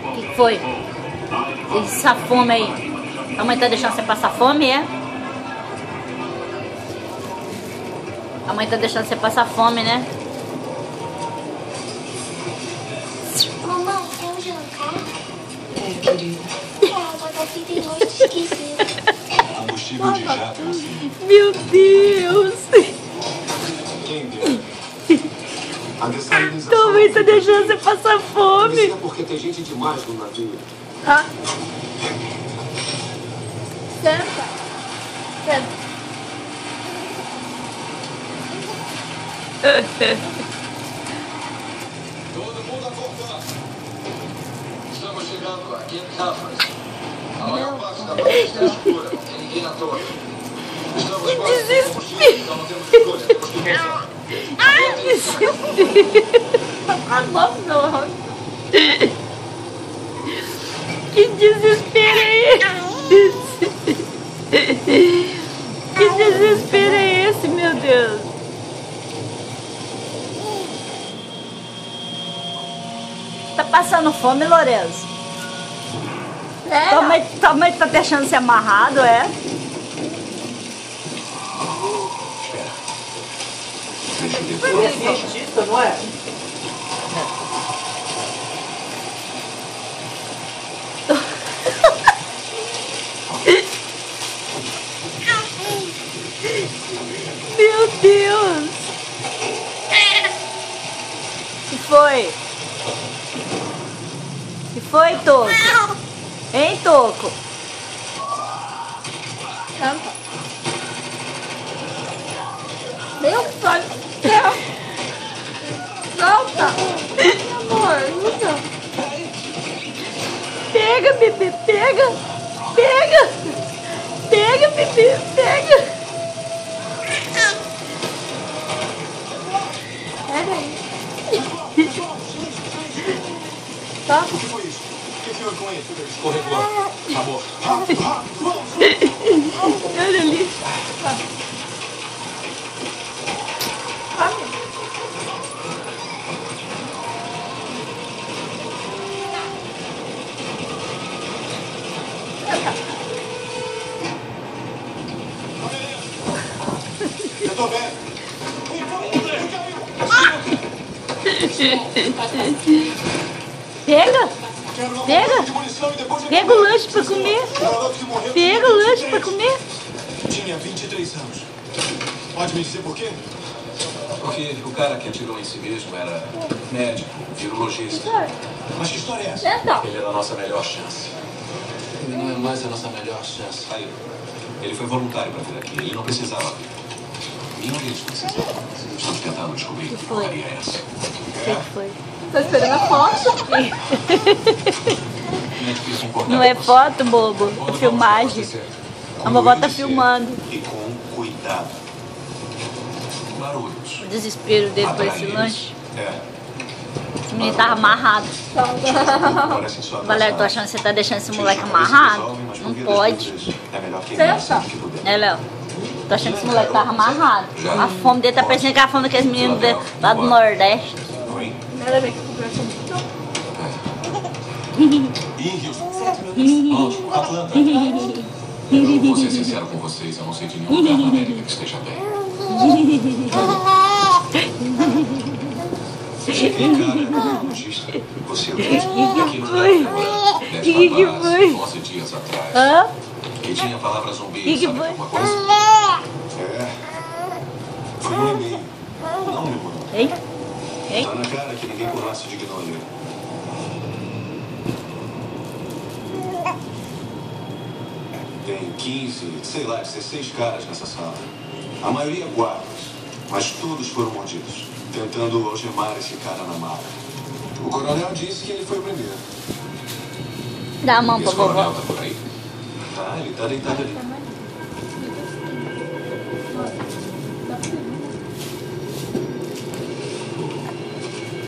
O que foi? Essa fome aí. A mãe tá deixando você passar fome, é? A mãe tá deixando você passar fome, né? Mamãe, quer jantar? Querida. Ah, mas aqui tem muito esquisito. Combustível de jato, assim. Meu Deus! Quem deu? A dessalinização... Tua mãe tá deixando você passar fome. Isso é porque tem gente demais no navio. Ah. Senta. Senta. Todo mundo acordando. Estamos chegando aqui em Campos. A maior parte da noite está escura, não tem ninguém na torre. Estamos quase sem combustível, então não temos escolha, temos que pousar. Ai, desespero. Acabou, que desespero é esse? Que desespero é esse, meu Deus? Tá passando fome, Lourenço? Tua mãe tá deixando você amarrado, é? Dentista, não é? Meu Deus! Que foi? Que foi, Toco? Hein, Toco? Tampa. Meu pai do céu. Solta. Amor, ajuda. Pega, bebê, pega! Pega! Pega, bebê, pega! Pega aí. O que foi isso? O que foi com ele? Escorregou. Acabou. Olha ali. Eu tô bem. Pega! Pega! Pega o lanche pra comer! Pega o lanche pra comer! Tinha 23 anos. Pode me dizer por quê? Porque o cara que atirou em si mesmo era médico, virologista. Mas que história é essa? Senta. Ele era a nossa melhor chance. Ele não é mais a nossa melhor chance. Aí, ele foi voluntário para vir aqui. Ele não precisava vir. Nenhum deles precisava. Estamos tentando descobrir que porcaria é essa. O que foi? Tô esperando a foto. Não é difícil concordar Não é com você. foto, bobo, é Quando filmagem. vamos acontecer? A vovó tá filmando. E com cuidado. Barulhos. O desespero dele com Atrair esse eles. lanche. É. Esse menino tava amarrado. Parecem só Valério, tô achando que você tá deixando esse moleque amarrado? Não pode. É melhor queimar sempre que puder. É, Léo? Tô achando que esse moleque tava amarrado. A fome dele tá parecendo que a fome daqueles meninos lá do Nordeste. Oi? Primeira vez que eu converso muito. Ih, Houston. Vamos, Atlanta. Eu vou ser sincero com vocês, eu não sei de nenhum lugar na América que esteja bem. Aquele cara é virologista. Você Que aqui foi? no Que foi? 11 dias atrás. Hã? Que tinha a palavra zumbi, Que sabe foi? alguma coisa? É. Foi um e-mail. Não me mandou. Hein? Hein? Tá na cara que ninguém por lá se dignou a ler. Tem 15, sei lá, 16 caras nessa sala. A maioria guardas, mas todos foram mordidos, tentando algemar esse cara na mala. O coronel disse que ele foi o primeiro. Dá a mão pra Esse coronel vovó. tá por aí? Tá, ele tá deitado ali.